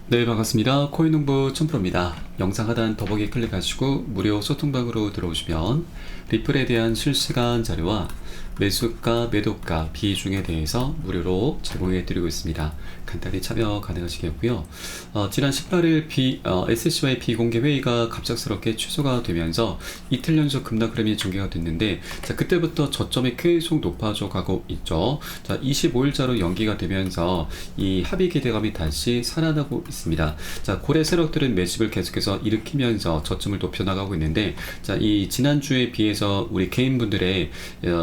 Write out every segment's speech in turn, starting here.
네, 반갑습니다. 코인농부 천프로입니다. 영상 하단 더보기 클릭하시고 무료 소통방으로 들어오시면 리플에 대한 실시간 자료와 매수가, 매도가, 비중에 대해서 무료로 제공해 드리고 있습니다. 간단히 참여 가능하시겠고요. 지난 18일 SCY 비공개 회의가 갑작스럽게 취소가 되면서 이틀 연속 급락 흐름이 전개가 됐는데, 자, 그때부터 저점이 계속 높아져 가고 있죠. 자, 25일자로 연기가 되면서 이 합의 기대감이 다시 살아나고 있습니다. 자, 고래 세력들은 매집을 계속해서 일으키면서 저점을 높여나가고 있는데, 자, 이 지난주에 비해서 우리 개인분들의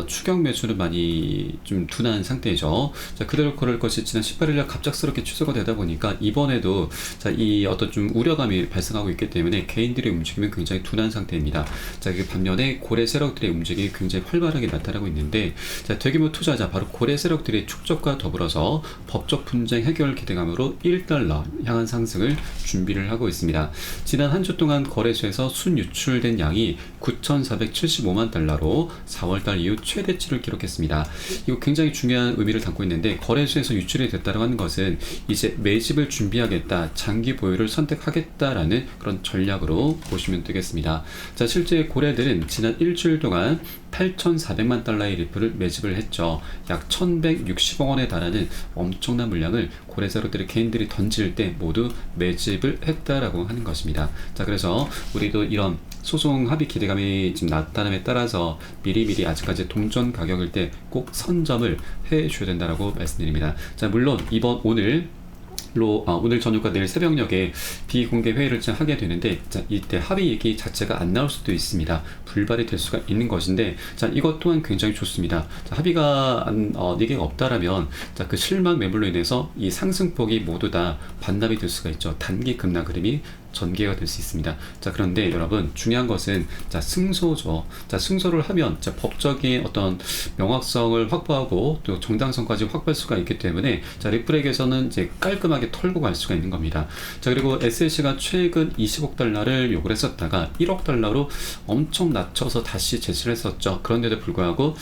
추격 매수는 많이 좀 둔한 상태죠. 자, 그대로 그럴 것이 지난 18일날 갑작스럽게 취소가 되다 보니까 이번에도 자, 이 어떤 좀 우려감이 발생하고 있기 때문에 개인들의 움직임은 굉장히 둔한 상태입니다. 자, 그 반면에 고래 세력들의 움직임이 굉장히 활발하게 나타나고 있는데, 자, 대규모 투자자 바로 고래 세력들의 축적과 더불어서 법적 분쟁 해결 기대감으로 1달러 향한 상승을 준비를 하고 있습니다. 지난 한 주 동안 거래소에서 순유출된 양이 9,475만 달러로 4월달 이후 최대치를 기록했습니다. 이거 굉장히 중요한 의미를 담고 있는데, 거래소에서 유출이 됐다고 하는 것은 이제 매집을 준비하겠다, 장기 보유를 선택하겠다라는 그런 전략으로 보시면 되겠습니다. 자, 실제 고래들은 지난 일주일 동안 8,400만 달러의 리플을 매집을 했죠. 약 1,160억 원에 달하는 엄청난 물량을 고래세력들의 개인들이 던질 때 모두 매집을 했다라고 하는 것입니다. 자, 그래서 우리도 이런 소송 합의 기대감이 지금 나타남에 따라서 미리미리 아직까지 동전 가격일 때 꼭 선점을 해 줘야 된다라고 말씀드립니다. 자, 물론 오늘 저녁과 내일 새벽녘에 비공개 회의를 하게 되는데, 자, 이때 합의 얘기 자체가 안 나올 수도 있습니다. 불발이 될 수가 있는 것인데, 자, 이것 또한 굉장히 좋습니다. 자, 합의가 얘기가 없다라면, 자, 그 실망 매물로 인해서 이 상승폭이 모두 다 반납이 될 수가 있죠. 단기 급락 흐름이 전개가 될 수 있습니다. 자, 그런데 여러분, 중요한 것은 자, 승소죠. 자, 승소를 하면 자, 법적인 어떤 명확성을 확보하고 또 정당성까지 확보할 수가 있기 때문에, 자, 리플에게서는 이제 깔끔하게 털고 갈 수가 있는 겁니다. 자, 그리고 SLC가 최근 20억 달러를 요구를 했었다가 1억 달러로 엄청 낮춰서 다시 제시를 했었죠. 그런데도 불구하고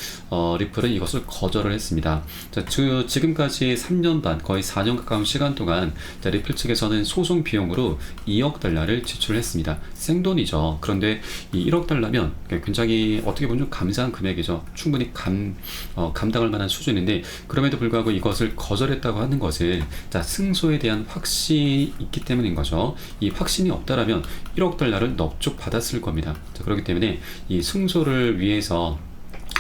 리플은 이것을 거절을 했습니다. 자, 지금까지 3년 반, 거의 4년 가까운 시간 동안 자, 리플 측에서는 소송 비용으로 2억 달러를 지출했습니다. 생돈이죠. 그런데 이 1억 달러면 굉장히 어떻게 보면 좀 감사한 금액이죠. 충분히 감당할 만한 수준인데, 그럼에도 불구하고 이것을 거절했다고 하는 것은 자, 승소에 대한 확신이 있기 때문인 거죠. 이 확신이 없다라면 1억 달러를 넙죽 받았을 겁니다. 자, 그렇기 때문에 이 승소를 위해서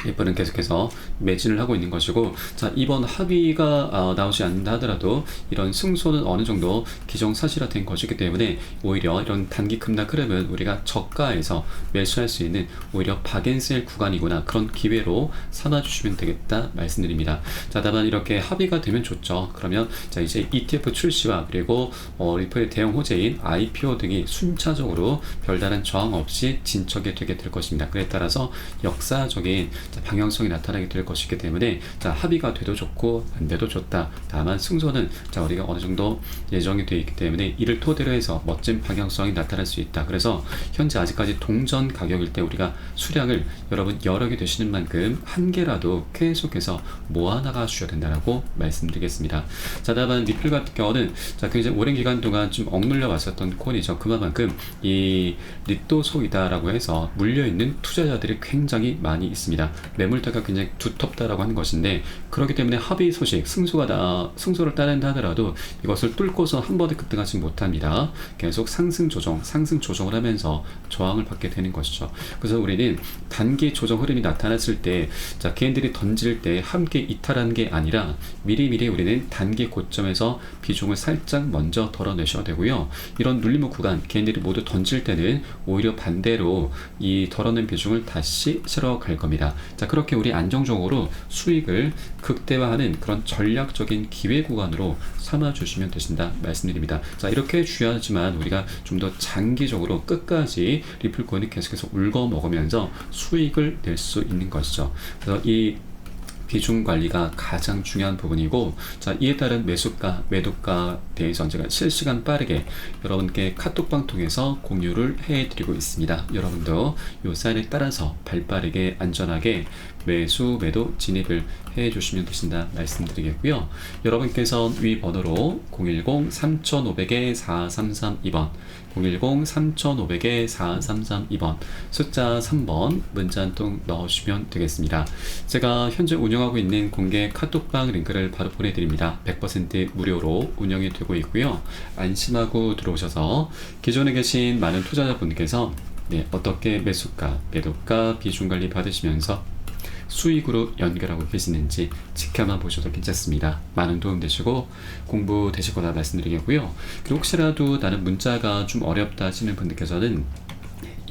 리플은 계속해서 매진을 하고 있는 것이고, 자, 이번 합의가 나오지 않는다 하더라도 이런 승소는 어느 정도 기정사실화된 것이기 때문에 오히려 이런 단기 급락 흐름은 우리가 저가에서 매수할 수 있는 오히려 박앤셀 구간이구나, 그런 기회로 삼아주시면 되겠다 말씀드립니다. 자, 다만 이렇게 합의가 되면 좋죠. 그러면 자, 이제 ETF 출시와 그리고 리플의 대형 호재인 IPO 등이 순차적으로 별다른 저항 없이 진척이 되게 될 것입니다. 그에 따라서 역사적인 자, 방향성이 나타나게 될 것이기 때문에, 자, 합의가 돼도 좋고 안 돼도 좋다. 다만 승소는 자, 우리가 어느 정도 예정이 되어 있기 때문에 이를 토대로 해서 멋진 방향성이 나타날 수 있다. 그래서 현재 아직까지 동전 가격일 때 우리가 수량을 여러분 여러 개 되시는 만큼 한 개라도 계속해서 모아나가 주셔야 된다고 말씀드리겠습니다. 자, 다만 리플 같은 경우는 자, 굉장히 오랜 기간 동안 좀 억눌려 왔었던 코인이죠. 그만큼 이 리또속이다라고 해서 물려있는 투자자들이 굉장히 많이 있습니다. 매물대가 굉장히 두텁다라고 하는 것인데, 그렇기 때문에 합의 소식, 승소를 따낸다 하더라도 이것을 뚫고서 한 번에 급등하지 못합니다. 계속 상승 조정을 하면서 저항을 받게 되는 것이죠. 그래서 우리는 단기 조정 흐름이 나타났을 때, 자, 개인들이 던질 때 함께 이탈하는 게 아니라 미리미리 우리는 단기 고점에서 비중을 살짝 먼저 덜어내셔야 되고요. 이런 눌림목 구간, 개인들이 모두 던질 때는 오히려 반대로 이 덜어낸 비중을 다시 실어 갈 겁니다. 자, 그렇게 우리 안정적으로 수익을 극대화하는 그런 전략적인 기회 구간으로 삼아 주시면 되신다 말씀드립니다. 자, 이렇게 중요하지만 우리가 좀 더 장기적으로 끝까지 리플 코인을 계속해서 울거 먹으면서 수익을 낼 수 있는 것이죠. 그래서 이 비중 관리가 가장 중요한 부분이고, 자, 이에 따른 매수가, 매도가 대해서 제가 실시간 빠르게 여러분께 카톡방 통해서 공유를 해드리고 있습니다. 여러분도 이 사인에 따라서 발빠르게 안전하게 매수 매도 진입을 해 주시면 되신다 말씀드리겠고요. 여러분께서 위 번호로 010-3500-4332번 010-3500-4332번 숫자 3번 문자 한 통 넣어주시면 되겠습니다. 제가 현재 운영하고 있는 공개 카톡방 링크를 바로 보내드립니다. 100% 무료로 운영이 되고 있고요. 안심하고 들어오셔서 기존에 계신 많은 투자자분께서 어떻게 매수가, 매도가 비중 관리 받으시면서 수익으로 연결하고 계시는지 지켜만 보셔도 괜찮습니다. 많은 도움 되시고 공부 되실 거다 말씀드리겠고요. 그리고 혹시라도 나는 문자가 좀 어렵다 하시는 분들께서는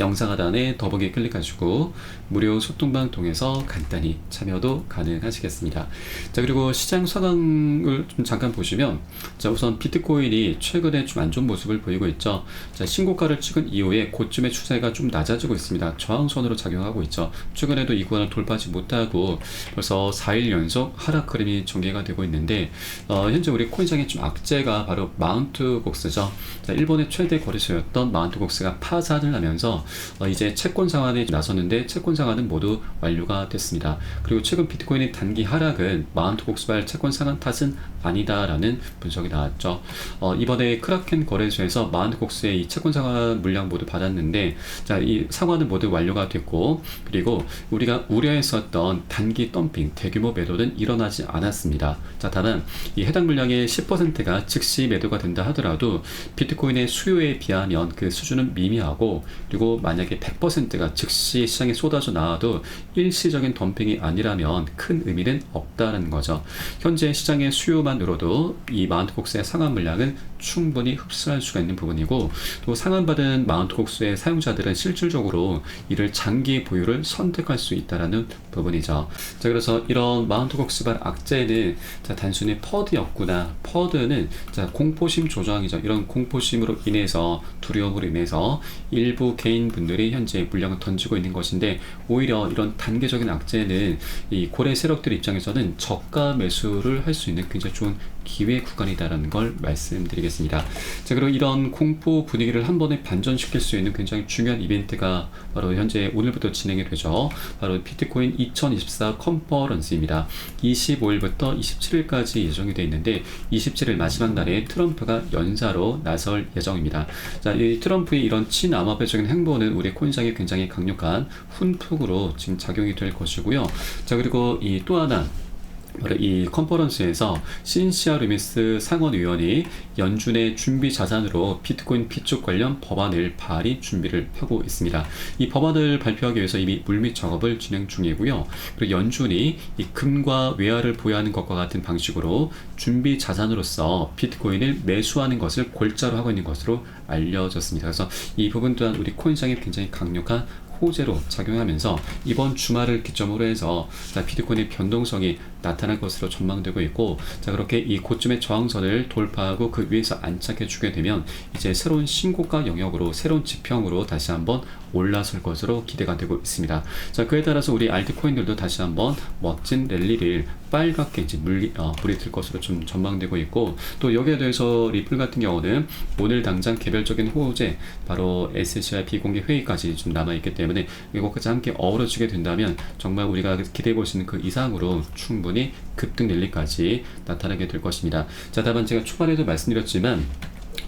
영상 하단에 더보기 클릭하시고 무료 소통방 통해서 간단히 참여도 가능하시겠습니다. 자, 그리고 시장 상황을 좀 잠깐 보시면, 자, 우선 비트코인이 최근에 좀 안 좋은 모습을 보이고 있죠. 자, 신고가를 찍은 이후에 고점의 추세가 좀 낮아지고 있습니다. 저항선으로 작용하고 있죠. 최근에도 이 구간을 돌파하지 못하고 벌써 4일 연속 하락 흐름이 전개가 되고 있는데, 현재 우리 코인장의 좀 악재가 바로 마운트 곡스죠. 자, 일본의 최대 거래소였던 마운트 곡스가 파산을 하면서 이제 채권 상환에 나섰는데 채권 상환은 모두 완료가 됐습니다. 그리고 최근 비트코인의 단기 하락은 마운트 곡스발 채권 상환 탓은 아니다라는 분석이 나왔죠. 이번에 크라켄 거래소에서 마운트 곡스의 이 채권 상환 물량 모두 받았는데, 자, 이 상환은 모두 완료가 됐고, 그리고 우리가 우려했었던 단기 덤핑 대규모 매도는 일어나지 않았습니다. 자, 다만 이 해당 물량의 10%가 즉시 매도가 된다 하더라도 비트코인의 수요에 비하면 그 수준은 미미하고, 그리고 만약에 100%가 즉시 시장에 쏟아져 나와도 일시적인 덤핑이 아니라면 큰 의미는 없다는 거죠. 현재 시장의 수요만으로도 이 마운트 곡스의 상환 물량은 충분히 흡수할 수가 있는 부분이고, 또 상환받은 마운트 곡스의 사용자들은 실질적으로 이를 장기 보유를 선택할 수 있다는 부분이죠. 자, 그래서 이런 마운트 곡스발 악재는 자, 단순히 퍼드였구나. 퍼드는 자, 공포심 조정이죠. 이런 공포심으로 인해서, 두려움으로 인해서 일부 개인분들이 현재 물량을 던지고 있는 것인데, 오히려 이런 단계적인 악재는 이 고래 세력들 입장에서는 저가 매수를 할 수 있는 굉장히 좋은 기회 구간이다라는 걸 말씀드리겠습니다. 자, 그리고 이런 공포 분위기를 한 번에 반전시킬 수 있는 굉장히 중요한 이벤트가 바로 현재 오늘부터 진행이 되죠. 바로 비트코인 2024 컨퍼런스입니다. 25일부터 27일까지 예정이 되어 있는데, 27일 마지막 날에 트럼프가 연사로 나설 예정입니다. 자, 이 트럼프의 이런 친암호화적인 행보는 우리 코인장에 굉장히 강력한 훈풍으로 지금 작용이 될 것이고요. 자, 그리고 이 또 하나, 바로 이 컨퍼런스에서 신시아 루미스 상원의원이 연준의 준비 자산으로 비트코인 비축 관련 법안을 발의 준비를 하고 있습니다. 이 법안을 발표하기 위해서 이미 물밑 작업을 진행 중이고요. 그리고 연준이 이 금과 외화를 보유하는 것과 같은 방식으로 준비 자산으로서 비트코인을 매수하는 것을 골자로 하고 있는 것으로 알려졌습니다. 그래서 이 부분 또한 우리 코인장에 굉장히 강력한 호재로 작용하면서 이번 주말을 기점으로 해서 자, 비트코인의 변동성이 나타날 것으로 전망되고 있고, 자, 그렇게 이 고점의 저항선을 돌파하고 그 위에서 안착해 주게 되면 이제 새로운 신고가 영역으로, 새로운 지평으로 다시 한번 올라설 것으로 기대가 되고 있습니다. 자, 그에 따라서 우리 알트코인들도 다시 한번 멋진 랠리를 빨갛게 이제 물이 들 것으로 좀 전망되고 있고, 또 여기에 대해서 리플 같은 경우는 오늘 당장 개별적인 호재, 바로 SCI 비공개 회의까지 좀 남아있기 때문에 이것까지 함께 어우러지게 된다면 정말 우리가 기대해 볼 수 있는 그 이상으로 충분히 급등 랠리까지 나타나게 될 것입니다. 자, 다만 제가 초반에도 말씀드렸지만,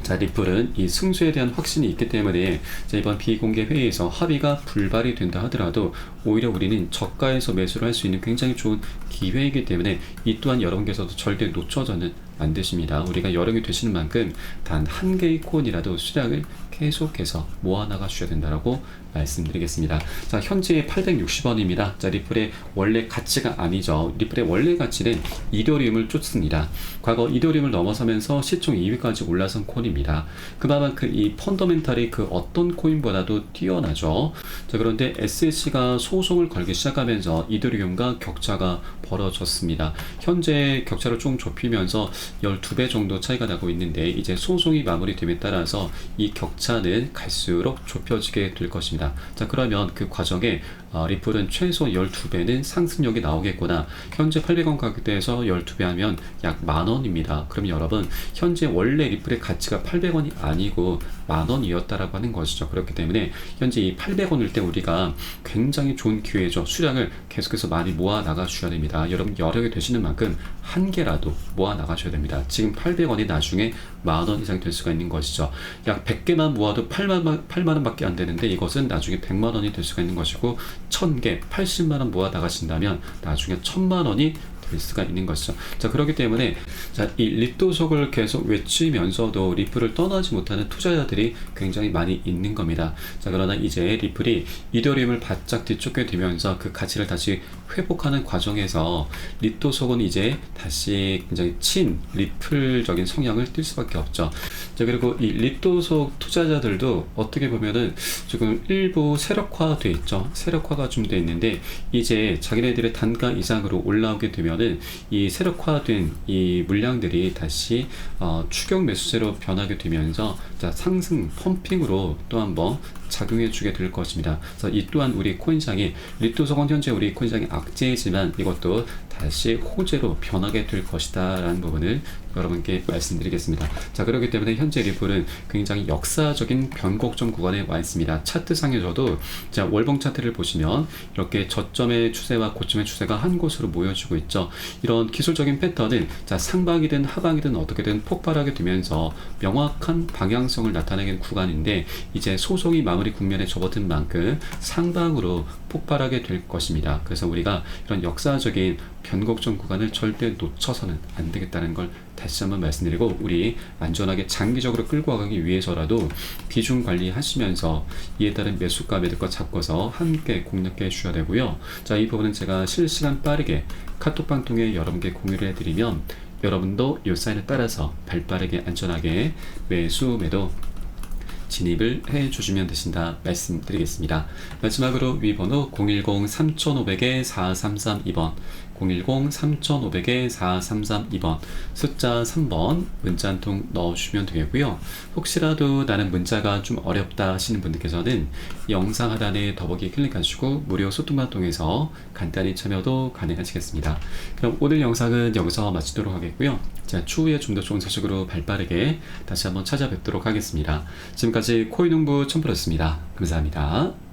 자, 리플은 이 승수에 대한 확신이 있기 때문에 자, 이번 비공개 회의에서 합의가 불발이 된다 하더라도 오히려 우리는 저가에서 매수를 할 수 있는 굉장히 좋은 기회이기 때문에 이 또한 여러분께서도 절대 놓쳐서는 안 되십니다. 우리가 여력이 되시는 만큼 단 한 개의 코인이라도 수량을 계속해서 모아나가 주셔야 된다라고 말씀드리겠습니다. 자, 현재 860원입니다. 자, 리플의 원래 가치가 아니죠. 리플의 원래 가치는 이더리움을 쫓습니다. 과거 이더리움을 넘어서면서 시총 2위까지 올라선 코인입니다. 그만큼 이 펀더멘탈이 그 어떤 코인보다도 뛰어나죠. 자, 그런데 SEC가 소송을 걸기 시작하면서 이더리움과 격차가 벌어졌습니다. 현재 격차를 좀 좁히면서 12배 정도 차이가 나고 있는데, 이제 소송이 마무리됨에 따라서 이 격차는 갈수록 좁혀지게 될 것입니다. 자, 그러면 그 과정에 리플은 최소 12배는 상승력이 나오겠구나. 현재 800원 가격대에서 12배 하면 약 만원입니다. 그럼 여러분, 현재 원래 리플의 가치가 800원이 아니고 만원이었다라고 하는 것이죠. 그렇기 때문에 현재 이 800원일 때 우리가 굉장히 좋은 기회죠. 수량을 계속해서 많이 모아 나가 주셔야 됩니다. 여러분, 여력이 되시는 만큼 한 개라도 모아 나가셔야 됩니다. 지금 800원이 나중에 만원 이상 될 수가 있는 것이죠. 약 100개만 모아도 8만원 밖에 안 되는데, 이것은 나중에 100만원이 될 수가 있는 것이고, 1000개 80만원 모아 나가신다면 나중에 1000만원이 될 수가 있는 것이죠. 자, 그렇기 때문에 이 립도석을 계속 외치면서도 리플을 떠나지 못하는 투자자들이 굉장히 많이 있는 겁니다. 자, 그러나 이제 리플이 이더리움을 바짝 뒤쫓게 되면서 그 가치를 다시 회복하는 과정에서 립도석은 이제 다시 굉장히 친 리플적인 성향을 띌 수밖에 없죠. 자, 그리고 이 립도석 투자자들도 어떻게 보면은 지금 일부 세력화돼 있죠. 세력화가 좀 돼 있는데, 이제 자기네들의 단가 이상으로 올라오게 되면 이 세력화된 이 물량들이 다시 추격 매수세로 변하게 되면서 상승 펌핑으로 또 한번 작용해 주게 될 것입니다. 그래서 이 또한 우리 코인시장이, 립도석은 현재 우리 코인시장이 악재이지만 이것도 다시 호재로 변하게 될 것이다 라는 부분을 여러분께 말씀드리겠습니다. 자, 그렇기 때문에 현재 리플은 굉장히 역사적인 변곡점 구간에 와 있습니다. 차트상에서도 자, 월봉 차트를 보시면 이렇게 저점의 추세와 고점의 추세가 한 곳으로 모여지고 있죠. 이런 기술적인 패턴은 자, 상방이든 하방이든 어떻게든 폭발하게 되면서 명확한 방향성을 나타내는 구간인데, 이제 소송이 마무리 국면에 접어든 만큼 상방으로 폭발하게 될 것입니다. 그래서 우리가 이런 역사적인 변곡점 구간을 절대 놓쳐서는 안 되겠다는 걸 다시 한번 말씀드리고, 우리 안전하게 장기적으로 끌고 가기 위해서라도 비중 관리하시면서 이에 따른 매수가 매도가 잡고서 함께 공략해 주셔야 되고요. 자, 이 부분은 제가 실시간 빠르게 카톡방 통해 여러분께 공유를 해드리면 여러분도 이 사인에 따라서 발빠르게 안전하게 매수 매도 진입을 해 주시면 되신다 말씀드리겠습니다. 마지막으로 위 번호 010-3500-4332번 010-3500-4332번 숫자 3번 문자 한 통 넣어주시면 되겠고요. 혹시라도 나는 문자가 좀 어렵다 하시는 분들께서는 영상 하단에 더보기 클릭하시고 무료 소통방 통해서 간단히 참여도 가능하시겠습니다. 그럼 오늘 영상은 여기서 마치도록 하겠고요. 자, 추후에 좀 더 좋은 소식으로 발빠르게 다시 한번 찾아뵙도록 하겠습니다. 지금까지 코인농부 첨프였습니다. 감사합니다.